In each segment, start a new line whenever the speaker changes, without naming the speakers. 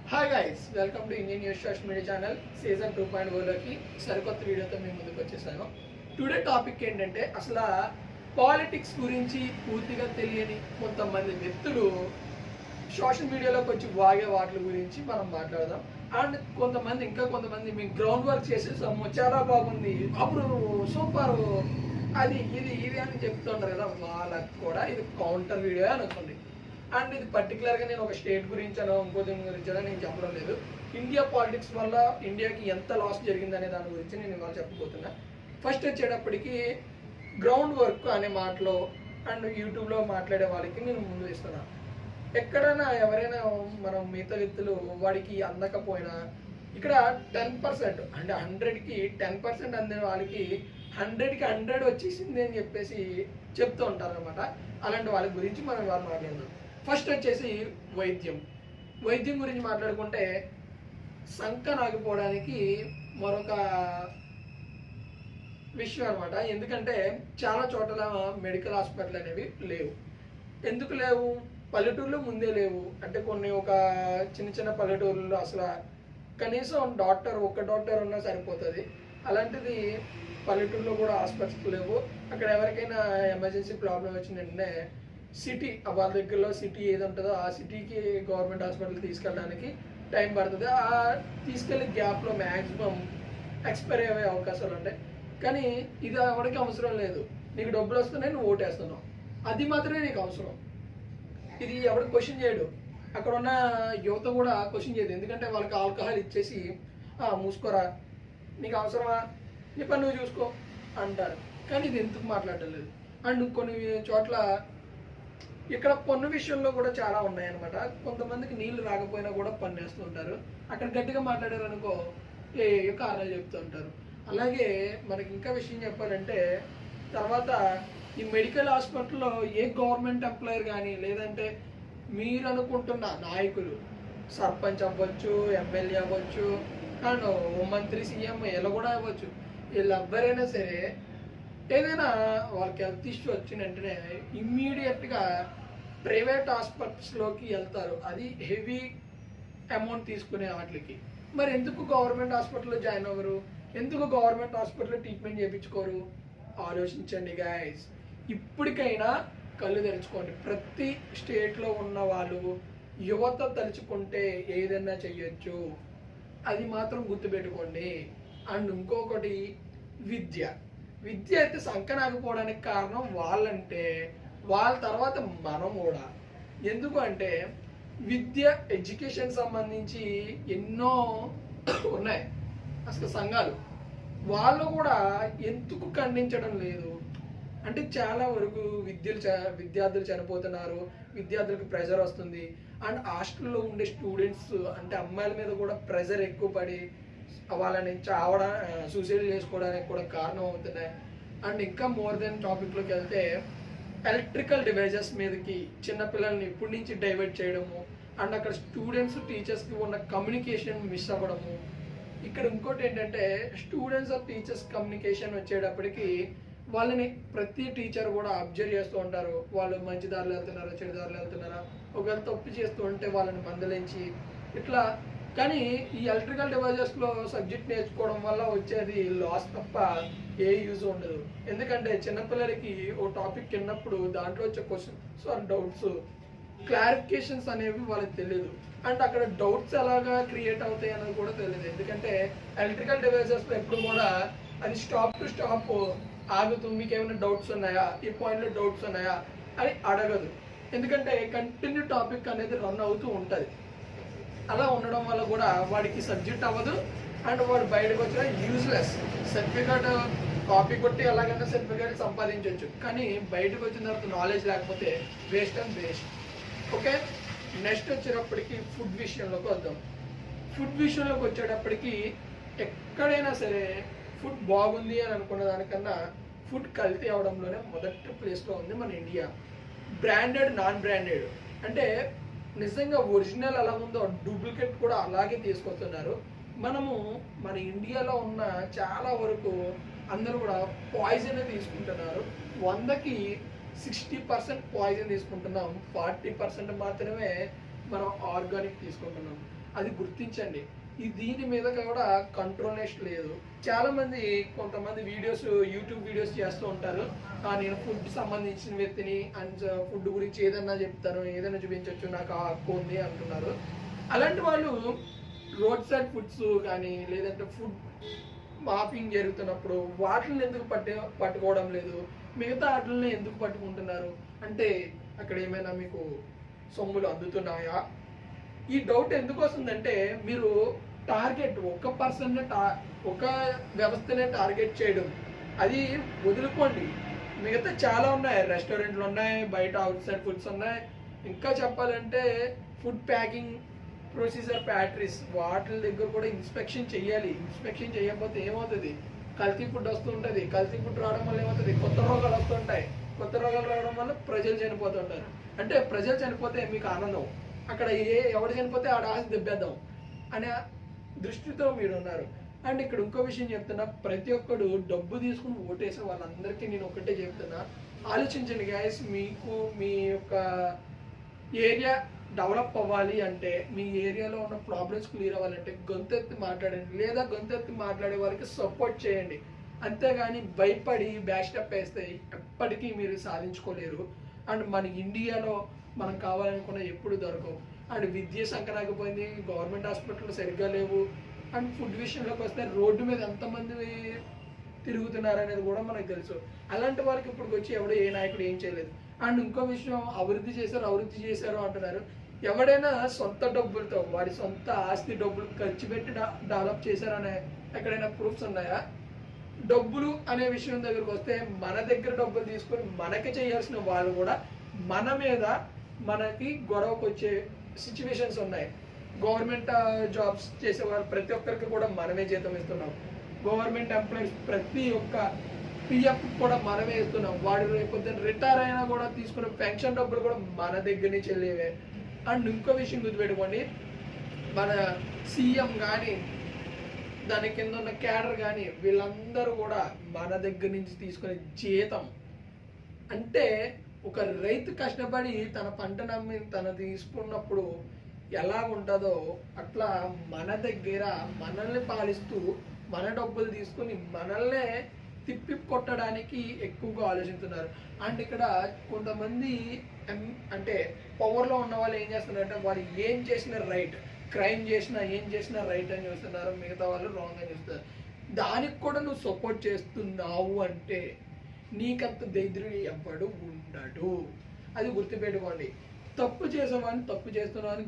Hi guys, welcome to Indian news social media channel season 2.0లోకి సరికొత్త వీడియోతో మేము ముందుకు వచ్చేసాను. టుడే టాపిక్ ఏంటంటే అసలు పాలిటిక్స్ గురించి పూర్తిగా తెలియని కొంతమంది వ్యక్తులు సోషల్ మీడియాలోకి వచ్చి వాగే వాటి గురించి మనం మాట్లాడదాం. అండ్ కొంతమంది మేము గ్రౌండ్ వర్క్ చేసేసాము, చాలా బాగుంది, అప్పుడు సూపర్, అది ఇది ఇది అని చెప్తుంటారు కదా, వాళ్ళకి కూడా ఇది కౌంటర్ వీడియో అనుకోండి. అండ్ ఇది పర్టికులర్గా నేను ఒక స్టేట్ గురించి అనో ఇంకో దీని గురించి అనో నేను చెప్పడం లేదు. ఇండియా పాలిటిక్స్ వల్ల ఇండియాకి ఎంత లాస్ జరిగిందనే దాని గురించి నేను ఇవాళ చెప్పబోతున్నా. ఫస్ట్ వచ్చేటప్పటికి గ్రౌండ్ వర్క్ అనే మాటలో అండ్ యూట్యూబ్లో మాట్లాడే వాళ్ళకి నేను ముందు ఇస్తున్నాను. ఎక్కడైనా ఎవరైనా మనం మిగతా వ్యక్తులు వాడికి అందకపోయినా ఇక్కడ 10% అంటే 100కి 10% అందిన వాళ్ళకి 100కి 100 వచ్చేసింది అని చెప్పేసి చెప్తూ ఉంటారు అనమాట. అలాంటి వాళ్ళ గురించి మనం ఇవాళ మాట్లాడదాం. ఫస్ట్ వచ్చేసి వైద్యం గురించి మాట్లాడుకుంటే సంఖ్య నాగిపోవడానికి మరొక విషయం అనమాట. ఎందుకంటే చాలా చోట్ల మెడికల్ హాస్పిటల్ అనేవి లేవు. ఎందుకు లేవు? పల్లెటూరులో ముందే లేవు. అంటే కొన్ని ఒక చిన్న పల్లెటూరులో అసలు కనీసం ఒక్క డాక్టర్ ఉన్నా సరిపోతుంది. అలాంటిది పల్లెటూరులో కూడా హాస్పిటల్స్ లేవు. అక్కడ ఎవరికైనా ఎమర్జెన్సీ ప్రాబ్లం వచ్చిన వెంటనే సిటీ, వాళ్ళ దగ్గరలో సిటీ ఏది ఉంటుందో ఆ సిటీకి గవర్నమెంట్ హాస్పిటల్ తీసుకెళ్ళడానికి టైం పడుతుంది. ఆ తీసుకెళ్ళే గ్యాప్లో మ్యాక్సిమం ఎక్స్పైర్ అయ్యే అవకాశాలు ఉంటాయి. కానీ ఇది ఎవరికి అవసరం లేదు. నీకు డబ్బులు వస్తున్నాయి, నువ్వు ఓటేస్తున్నావు, అది మాత్రమే నీకు అవసరం. ఇది ఎవరికి క్వశ్చన్ చేయడు. అక్కడ ఉన్న యువత కూడా క్వశ్చన్ చేయదు. ఎందుకంటే వాళ్ళకి ఆల్కహాల్ ఇచ్చేసి మూసుకోరా, నీకు అవసరమా, నీ పని నువ్వు చూసుకో అంటారు. కానీ ఇది ఎందుకు మాట్లాడటం లేదు. అండ్ కొన్ని చోట్ల ఇక్కడ పన్ను విషయంలో కూడా చాలా ఉన్నాయన్నమాట. కొంతమందికి నీళ్లు రాకపోయినా కూడా పన్ను వేస్తూ ఉంటారు. అక్కడ గట్టిగా మాట్లాడారు అనుకో ఏ కారణాలు చెప్తూ ఉంటారు. అలాగే మనకి ఇంకా విషయం చెప్పాలంటే తర్వాత ఈ మెడికల్ హాస్పిటల్లో ఏ గవర్నమెంట్ ఎంప్లాయర్ కానీ లేదంటే మీరు అనుకుంటున్న నాయకులు, సర్పంచ్ అవ్వచ్చు, ఎమ్మెల్యే అవ్వచ్చు, అండ్ హోంమంత్రి, సీఎం ఇలా కూడా అవ్వచ్చు, వీళ్ళెవ్వరైనా సరే ఏదైనా వాళ్ళకి హెల్త్ ఇష్యూ వచ్చిన వెంటనే ఇమ్మీడియట్గా ప్రైవేట్ హాస్పిటల్స్లోకి వెళ్తారు. అది హెవీ అమౌంట్ తీసుకునే వాటికి. మరి ఎందుకు గవర్నమెంట్ హాస్పిటల్లో జాయిన్ అవ్వరు? ఎందుకు గవర్నమెంట్ హాస్పిటల్లో ట్రీట్మెంట్ చేయించుకోరు? ఆలోచించండి గాయస్. ఇప్పటికైనా కళ్ళు తెరుచుకోండి. ప్రతి స్టేట్లో ఉన్న వాళ్ళు యువత తలుచుకుంటే ఏదైనా చెయ్యొచ్చు, అది మాత్రం గుర్తుపెట్టుకోండి. అండ్ ఇంకొకటి విద్య అయితే సంకనాకపోవడానికి కారణం వాళ్ళంటే వాళ్ళ తర్వాత మనం కూడా. ఎందుకు అంటే ఎడ్యుకేషన్ సంబంధించి ఎన్నో ఉన్నాయి అసలు సంఘాలు, వాళ్ళు కూడా ఎందుకు ఖండించడం లేదు అంటే చాలా వరకు విద్యార్థులు చనిపోతున్నారు, విద్యార్థులకు ప్రెషర్ వస్తుంది. అండ్ హాస్టల్లో ఉండే స్టూడెంట్స్ అంటే అమ్మాయిల మీద కూడా ప్రెషర్ ఎక్కువ పడి వాళ్ళని సూసైడ్ చేసుకోవడానికి కూడా కారణం అవుతున్నాయి. అండ్ ఇంకా మోర్ దెన్ టాపిక్లోకి వెళ్తే ఎలక్ట్రికల్ డివైజెస్ మీదకి చిన్నపిల్లల్ని ఇప్పటి నుంచి డైవర్ట్ చేయడము, అండ్ అక్కడ స్టూడెంట్స్ టీచర్స్కి ఉన్న కమ్యూనికేషన్ మిస్ అవ్వడము. ఇక్కడ ఇంకోటి ఏంటంటే స్టూడెంట్స్ ఆఫ్ టీచర్స్ కమ్యూనికేషన్ వచ్చేటప్పటికి వాళ్ళని ప్రతి టీచర్ కూడా అబ్జర్వ్ చేస్తూ ఉంటారు. వాళ్ళు మంచి దారిలో వెళ్తున్నారా, చెడు దారిలో వెళ్తున్నారా, ఒకవేళ తప్పు చేస్తూ ఉంటే వాళ్ళని మందలించి ఇట్లా. కానీ ఈ ఎలక్ట్రికల్ డివైజెస్లో సబ్జెక్ట్ నేర్చుకోవడం వల్ల వచ్చేది లాస్ తప్ప ఏ యూజ్ ఉండదు. ఎందుకంటే చిన్నపిల్లలకి ఓ టాపిక్ విన్నప్పుడు దాంట్లో వచ్చే క్వశ్చన్స్ అండ్ డౌట్స్ క్లారిఫికేషన్స్ అనేవి వాళ్ళకి తెలియదు. అండ్ అక్కడ డౌట్స్ ఎలాగా క్రియేట్ అవుతాయి అనేది కూడా తెలియదు. ఎందుకంటే ఎలక్ట్రికల్ డివైజెస్లో ఎప్పుడు కూడా అది స్టాప్ టు స్టాప్ ఆగుతూ మీకు ఏమైనా డౌట్స్ ఉన్నాయా, ఈ పాయింట్లో డౌట్స్ ఉన్నాయా అని అడగదు. ఎందుకంటే కంటిన్యూ టాపిక్ అనేది రన్ అవుతూ ఉంటుంది. అలా ఉండడం వల్ల కూడా వాడికి సబ్జెక్ట్ అవ్వదు. అండ్ వాడు బయటకు వచ్చిన యూజ్లెస్. సర్టిఫికేట్ కాపీ కొట్టి ఎలాగైనా సర్టిఫికేట్ సంపాదించవచ్చు, కానీ బయటకు వచ్చిన తర్వాత నాలెడ్జ్ లేకపోతే waste and waste. Okay, next వచ్చేటప్పటికి ఫుడ్ విషయంలోకి వద్దాం. ఫుడ్ విషయంలోకి వచ్చేటప్పటికి ఎక్కడైనా సరే ఫుడ్ బాగుంది అని అనుకున్న దానికన్నా ఫుడ్ కల్తీ అవడంలోనే మొదటి ప్లేస్లో ఉంది మన ఇండియా. బ్రాండెడ్, నాన్ బ్రాండెడ్ అంటే నిజంగా ఒరిజినల్ ఎలా ఉందో డూప్లికేట్ కూడా అలాగే తీసుకొస్తున్నారు. మన ఇండియాలో ఉన్న చాలా వరకు అందరూ కూడా పాయిజన్ తీసుకుంటున్నారు. 100కి 60% పాయిజన్ తీసుకుంటున్నాం, 40% మాత్రమే మనం ఆర్గానిక్ తీసుకుంటున్నాం. అది గుర్తించండి. దీని మీద కూడా కంట్రోల్నెస్ లేదు. చాలామంది కొంతమంది యూట్యూబ్ వీడియోస్ చేస్తూ ఉంటారు. నేను ఫుడ్ సంబంధించిన వ్యక్తిని అండ్ ఫుడ్ గురించి ఏదన్నా చెప్తాను, ఏదైనా చూపించవచ్చు, నాకు ఆ హక్కు ఉంది అంటున్నారు. అలాంటి వాళ్ళు రోడ్ సైడ్ ఫుడ్స్ కానీ లేదంటే ఫుడ్ మాఫింగ్ జరుగుతున్నప్పుడు వాటిని ఎందుకు పట్టుకోవడం లేదు, మిగతా వాటిని ఎందుకు పట్టుకుంటున్నారు అంటే అక్కడ ఏమైనా మీకు సొమ్ములు అందుతున్నాయా? ఈ డౌట్ ఎందుకు వస్తుందంటే మీరు టార్గెట్ ఒక పర్సన్ ఒక వ్యవస్థనే టార్గెట్ చేయడం అది వదులుకోండి. మిగతా చాలా ఉన్నాయి, రెస్టారెంట్లు ఉన్నాయి, బయట అవుట్ సైడ్ ఫుడ్స్ ఉన్నాయి, ఇంకా చెప్పాలంటే ఫుడ్ ప్యాకింగ్ ప్రొసీజర్ ఫ్యాక్టరీస్ వాటి దగ్గర కూడా ఇన్స్పెక్షన్ చేయాలి. ఇన్స్పెక్షన్ చేయకపోతే ఏమవుతుంది, కల్తీ ఫుడ్ వస్తుంటుంది. కల్తీ ఫుడ్ రావడం వల్ల ఏమవుతుంది, కొత్త రోగాలు వస్తుంటాయి. కొత్త రోగాలు రావడం వల్ల ప్రజలు చనిపోతుంటారు. అంటే ప్రజలు చనిపోతే మీకు ఆనందం, అక్కడ ఎవడు చనిపోతే ఆడ ఆశ దెబ్బేద్దాం అనే దృష్టితో మీరు ఉన్నారు. అండ్ ఇక్కడ ఇంకో విషయం చెప్తున్నా, ప్రతి ఒక్కడు డబ్బు తీసుకుని ఓటేసే వాళ్ళందరికీ నేను ఒకటే చెప్తున్నా, ఆలోచించండి గాయస్. మీకు మీ యొక్క ఏరియా డెవలప్ అవ్వాలి అంటే, మీ ఏరియాలో ఉన్న ప్రాబ్లమ్స్ క్లియర్ అవ్వాలంటే గొంతెత్తి మాట్లాడండి, లేదా గొంతెత్తి మాట్లాడే వాళ్ళకి సపోర్ట్ చేయండి. అంతేగాని భయపడి బ్యాక్ స్టెప్ వేస్తే ఎప్పటికీ మీరు సాధించుకోలేరు. అండ్ మన ఇండియాలో మనం కావాలనుకున్న ఎప్పుడు దొరకవు. అండ్ విద్య సంకరాకపోయింది, గవర్నమెంట్ హాస్పిటల్ సరిగ్గా లేవు. అండ్ ఫుడ్ విషయంలోకి వస్తే రోడ్డు మీద ఎంతమంది తిరుగుతున్నారు అనేది కూడా మనకు తెలుసు. అలాంటి వాళ్ళకి ఇప్పుడు వచ్చి ఎవడో ఏ నాయకుడు ఏం చేయలేదు. అండ్ ఇంకో విషయం, అభివృద్ధి చేశారు అంటున్నారు. ఎవడైనా సొంత డబ్బులతో వాడి సొంత ఆస్తి డబ్బులు ఖర్చు పెట్టి డెవలప్ చేశారనే ఎక్కడైనా ప్రూఫ్స్ ఉన్నాయా? డబ్బులు అనే విషయం దగ్గరకు వస్తే మన దగ్గర డబ్బులు తీసుకొని మనకి చేయాల్సిన వాళ్ళు కూడా మన మీద మనకి గొడవకు వచ్చే సిచ్యువేషన్స్ ఉన్నాయి. గవర్నమెంట్ జాబ్స్ చేసే వాళ్ళు ప్రతి ఒక్కరికి కూడా మనమే జీతం ఇస్తున్నాం. గవర్నమెంట్ ఎంప్లాయీస్ ప్రతి ఒక్క పిఎఫ్ కూడా మనమే ఇస్తున్నాం. వాడు రేపు రిటైర్ అయినా కూడా తీసుకునే పెన్షన్ డబ్బులు కూడా మన దగ్గర నుంచి వెళ్ళేవే. అండ్ ఇంకో విషయం గుర్తుపెట్టుకోండి, మన సీఎం కానీ దాని కింద ఉన్న క్యాడర్ కానీ వీళ్ళందరూ కూడా మన దగ్గర నుంచి తీసుకునే జీతం. అంటే ఒక రైతు కష్టపడి తన పంట నమ్మి తన తీసుకున్నప్పుడు ఎలా ఉంటుందో అట్లా మన దగ్గర మనల్ని పాలిస్తూ మన డబ్బులు తీసుకుని మనల్నే తిప్పి కొట్టడానికి ఎక్కువగా ఆలోచిస్తున్నారు. అండ్ ఇక్కడ కొంతమంది అంటే పవర్లో ఉన్న వాళ్ళు ఏం చేస్తున్నారంటే వాళ్ళు ఏం చేసిన రైట్, క్రైమ్ చేసినా ఏం చేసినా రైట్ అని చూస్తున్నారు, మిగతా వాళ్ళు రాంగ్ అని చూస్తున్నారు. దానికి కూడా నువ్వు సపోర్ట్ చేస్తున్నావు అంటే నీకంత దరిద్రుడు ఎవ్వడు ఉండడు. అది గుర్తుపెట్టుకోండి. తప్పు చేసేవాడిని తప్పు చేస్తున్నావు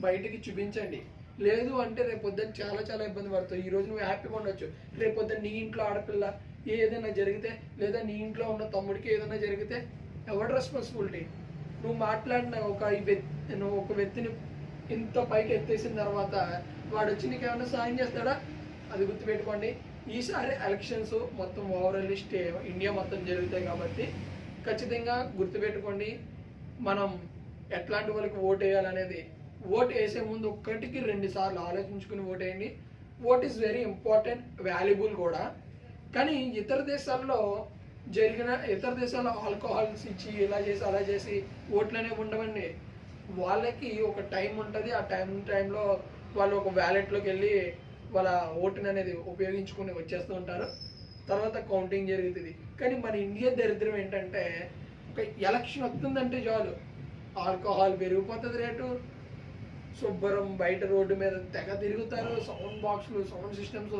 బయటికి చూపించండి. లేదు అంటే రేపొద్దున చాలా చాలా ఇబ్బంది పడతావు. ఈరోజు నువ్వు హ్యాపీగా ఉండొచ్చు, రేపొద్దున నీ ఇంట్లో ఆడపిల్ల ఏదైనా జరిగితే లేదా నీ ఇంట్లో ఉన్న తమ్ముడికి ఏదైనా జరిగితే ఎవరి రెస్పాన్సిబిలిటీ? నువ్వు మాట్లాడిన నువ్వు ఒక వ్యక్తిని ఇంత పైకి ఎత్తేసిన తర్వాత వాడు వచ్చి నీకు ఏమైనా సాయం చేస్తాడా? అది గుర్తుపెట్టుకోండి. ఈసారి ఎలక్షన్స్ మొత్తం ఓవరాల్ ఇండియా మొత్తం జరుగుతాయి కాబట్టి ఖచ్చితంగా గుర్తుపెట్టుకోండి, మనం ఎట్లాంటి వాళ్ళకి ఓటు వేయాలనేది ఓటు వేసే ముందు 1కి 2 సార్లు ఆలోచించుకుని ఓటు వేయండి. Vote is very important, valuable కూడా. కానీ ఇతర దేశాల్లో ఆల్కహాల్స్ ఇచ్చి ఇలా చేసి అలా చేసి ఓట్లనే ఉండవండి. వాళ్ళకి ఒక టైం ఉంటుంది. ఆ టైంలో వాళ్ళు ఒక వ్యాలెట్లోకి వెళ్ళి వాళ్ళ ఓటుని అనేది ఉపయోగించుకుని వచ్చేస్తూ ఉంటారు. తర్వాత కౌంటింగ్ జరుగుతుంది. కానీ మన ఇండియా దరిద్రం ఏంటంటే ఒక ఎలక్షన్ వస్తుందంటే చాలు ఆల్కహాల్ పెరిగిపోతుంది రేటు, శుభ్రం బయట రోడ్డు మీద తెగ తిరుగుతారు, సౌండ్ బాక్స్లు సౌండ్ సిస్టమ్స్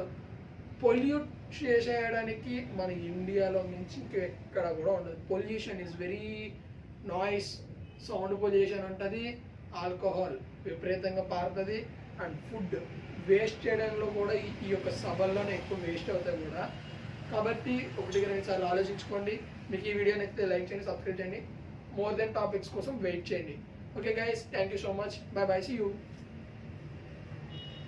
పొల్యూట్ చేసేయడానికి మన ఇండియాలో మించి ఎక్కడ కూడా ఉండదు. Pollution is very noise, sound pollution ఉంటుంది, ఆల్కహాల్ విపరీతంగా పారుతుంది. అండ్ ఫుడ్ వేస్ట్ చేయడంలో కూడా ఈ యొక్క సభల్లోనే ఎక్కువ వేస్ట్ అవుతాయి కూడా. కాబట్టి 1-2 సార్లు ఆలోచించుకోండి. మీకు ఈ వీడియో నచ్చితే లైక్ చేయండి, సబ్స్క్రైబ్ చేయండి. మోర్ దెన్ టాపిక్స్ కోసం వెయిట్ చేయండి. Okay guys, thank you so much. Bye bye, see you.